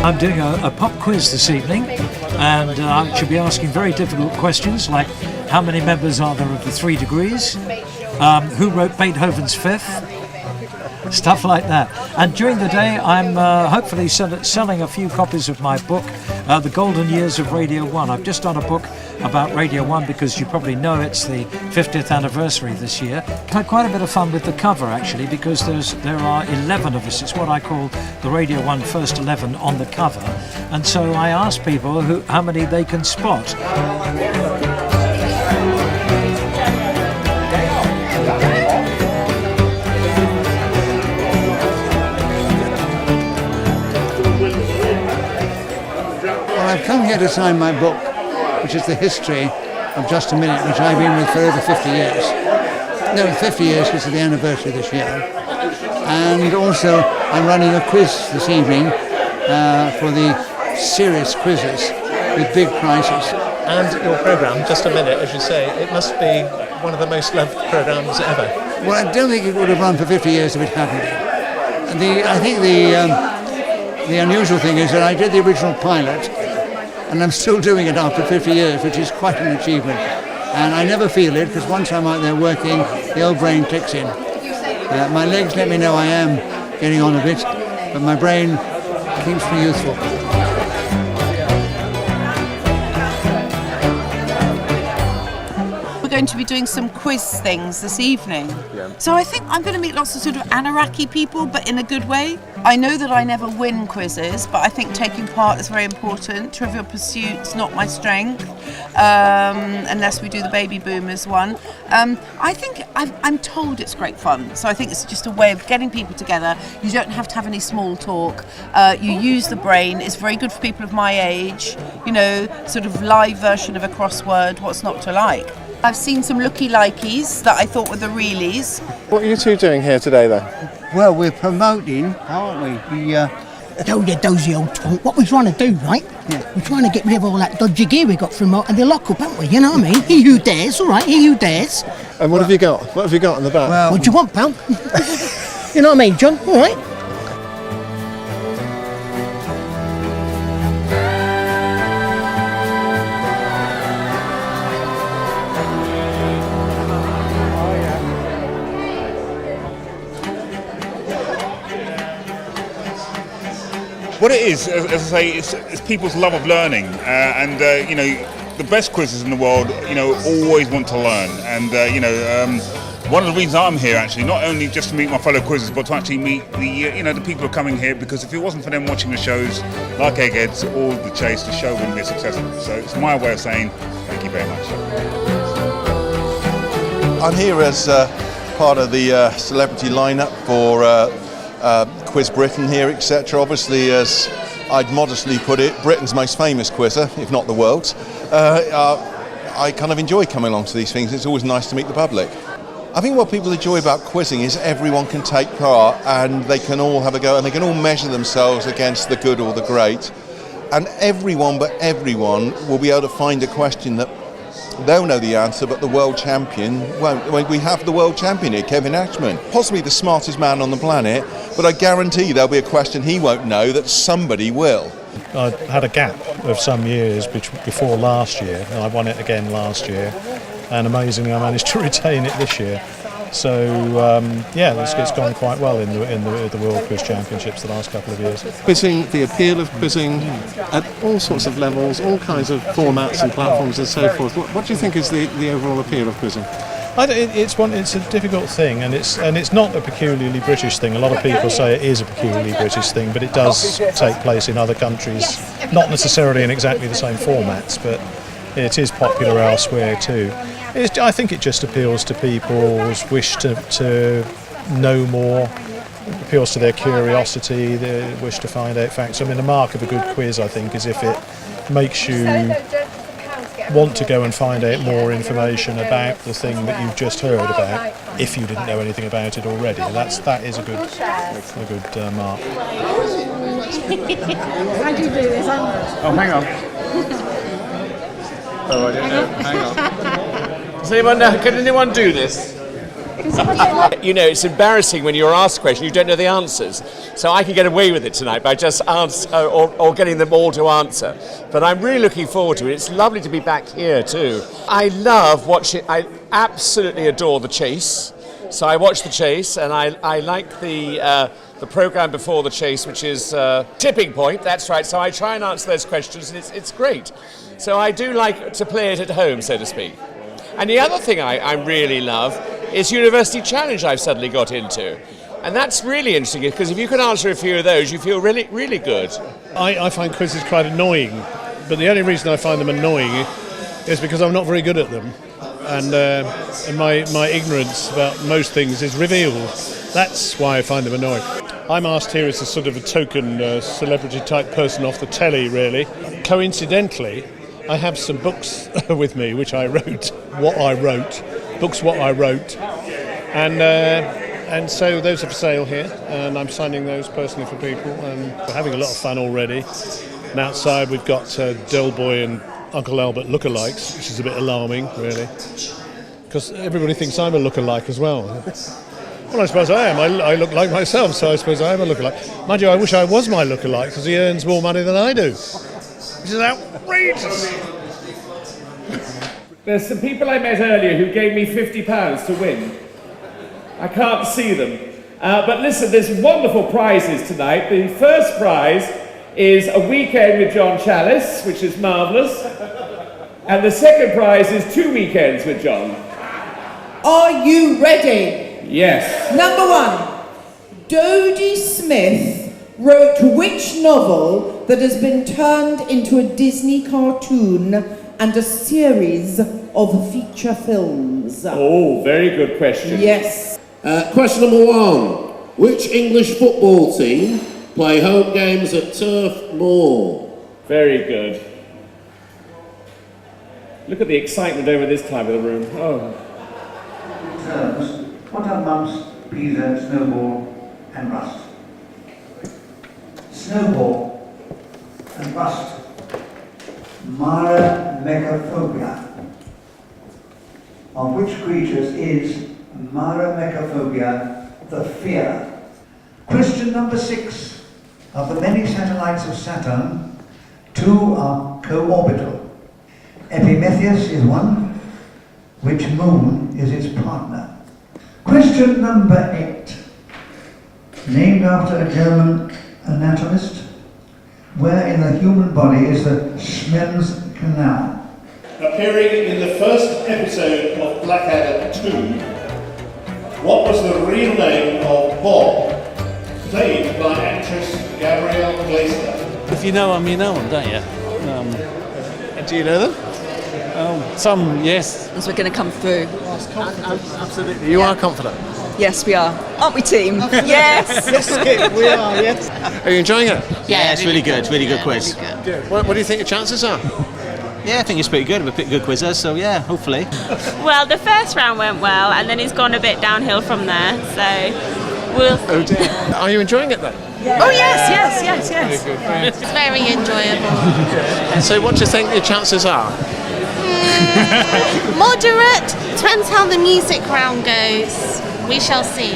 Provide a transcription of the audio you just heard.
I'm doing a pop quiz this evening, and I should be asking very difficult questions like how many members are there of the 3 Degrees, who wrote Beethoven's Fifth, stuff like that. And during the day I'm hopefully selling a few copies of my book, The Golden Years of Radio 1. I've just done a book about Radio 1 because you probably know it's the 50th anniversary this year. Had quite a bit of fun with the cover actually, because there are 11 of us. It's what I call the Radio 1 First 11 on the cover, and so I asked people how many they can spot. I've come here to sign my book, which is the history of Just a Minute, which I've been with for over 50 years. No, 50 years because of the anniversary this year. And also, I'm running a quiz this evening for the serious quizzes with big prizes. And your programme, Just a Minute, as you say, it must be one of the most loved programmes ever. Well, I don't think it would have run for 50 years if it hadn't been. I think the unusual thing is that I did the original pilot, and I'm still doing it after 50 years, which is quite an achievement. And I never feel it, because once I'm out there working, the old brain kicks in. My legs let me know I am getting on a bit, but my brain keeps me youthful. We're going to be doing some quiz things this evening. Yeah. So I think I'm going to meet lots of sort of Anaraki people, but in a good way. I know that I never win quizzes, but I think taking part is very important. Trivial Pursuit's not my strength, unless we do the Baby Boomers one. I think I'm told it's great fun, so I think it's just a way of getting people together. You don't have to have any small talk. You use the brain. It's very good for people of my age. You know, sort of live version of a crossword. What's not to like? I've seen some looky-likeys that I thought were the realies. What are you two doing here today, then? Well, we're promoting, aren't we? Oh, you dozy old twonk. What we're trying to do, right? Yeah. We're trying to get rid of all that dodgy gear we got from the lock-up, haven't we? You know what I mean? He who dares, all right, he who dares. And what have you got? What have you got in the back? Well, what do you want, pal? You know what I mean, John? All right. What it is, as I say, it's people's love of learning, and you know, the best quizzes in the world, you know, always want to learn, and you know, one of the reasons I'm here actually, not only just to meet my fellow quizzes, but to actually meet the you know, the people who are coming here, because if it wasn't for them watching the shows like Eggheads or The Chase, the show wouldn't be successful. So it's my way of saying thank you very much. I'm here as part of the celebrity lineup for Quiz Britain here, etc. Obviously, as I'd modestly put it, Britain's most famous quizzer, if not the world's. I kind of enjoy coming along to these things. It's always nice to meet the public. I think what people enjoy about quizzing is everyone can take part and they can all have a go and they can all measure themselves against the good or the great. And everyone but everyone will be able to find a question that they'll know the answer, but the world champion won't. We have the world champion here, Kevin Ashman, possibly the smartest man on the planet, but I guarantee there'll be a question he won't know that somebody will. I had a gap of some years before last year, and I won it again last year, and amazingly I managed to retain it this year. So it's gone quite well in the World Quiz Championships the last couple of years. Quizzing, the appeal of quizzing at all sorts of levels, all kinds of formats and platforms and so forth. What do you think is the overall appeal of quizzing? It's a difficult thing, and it's not a peculiarly British thing. A lot of people say it is a peculiarly British thing, but it does take place in other countries, not necessarily in exactly the same formats, but it is popular elsewhere too. I think it just appeals to people's wish to know more, appeals to their curiosity, their wish to find out facts. I mean, the mark of a good quiz, I think, is if it makes you want to go and find out more information about the thing that you've just heard about, if you didn't know anything about it already. That is a good mark. How do you do this? Oh, hang on. Oh, I don't know. Hang on. Can anyone do this? You know, it's embarrassing when you're asked a question, you don't know the answers. So I can get away with it tonight by just or getting them all to answer. But I'm really looking forward to it. It's lovely to be back here too. I love watching, I absolutely adore The Chase. So I watch The Chase, and I like the programme before The Chase, which is Tipping Point, that's right. So I try and answer those questions, and it's great. So I do like to play it at home, so to speak. And the other thing I really love is University Challenge I've suddenly got into. And that's really interesting, because if you can answer a few of those, you feel really, really good. I find quizzes quite annoying, but the only reason I find them annoying is because I'm not very good at them. And my ignorance about most things is revealed. That's why I find them annoying. I'm asked here as a sort of a token celebrity-type person off the telly, really. Coincidentally, I have some books with me, which I wrote, what I wrote, and so those are for sale here, and I'm signing those personally for people, and we're having a lot of fun already. And outside we've got Del Boy and Uncle Albert lookalikes, which is a bit alarming, really, because everybody thinks I'm a lookalike as well. Well, I suppose I am. I look like myself, so I suppose I am a lookalike. Mind you, I wish I was my lookalike, because he earns more money than I do, which is outrageous. There's some people I met earlier who gave me £50 to win. I can't see them. But listen, there's wonderful prizes tonight. The first prize is a weekend with John Challis, which is marvellous. And the second prize is 2 weekends with John. Are you ready? Yes. Number 1. Dodie Smith wrote which novel that has been turned into a Disney cartoon and a series of feature films? Oh, very good question. Yes. Question number 1. Which English football team play home games at Turf Moor? Very good. Look at the excitement over this time of the room. Oh. Terms. What are mumps, pizza, snowball and rust? Snowball and rust. Maramecophobia. Of which creatures is maramecophobia the fear? Question number 6. Of the many satellites of Saturn, 2 are co-orbital. Epimetheus is one. Which moon is its partner? Question number 8. Named after a German anatomist, where in the human body is the Schmemm's canal? Appearing in the first episode of Blackadder 2, what was the real name of Bob, played by actress Gabrielle Glaister? If you know them, you know them, don't you? Do you know them? Some, yes. As we're going to come through. Absolutely. You are confident? Yes, we are. Aren't we, team? Yes. We are, yes. Are you enjoying it? Yeah, it's really good. Really good quiz. What do you think your chances are? Yeah, I think it's pretty good. We're pretty good quizzers, so yeah, hopefully. Well, the first round went well, and then he's gone a bit downhill from there, so we'll see. Oh dear. Are you enjoying it then? Oh, yes. Very good. It's very enjoyable. So what do you think your chances are? Moderate. Depends how the music round goes. We shall see.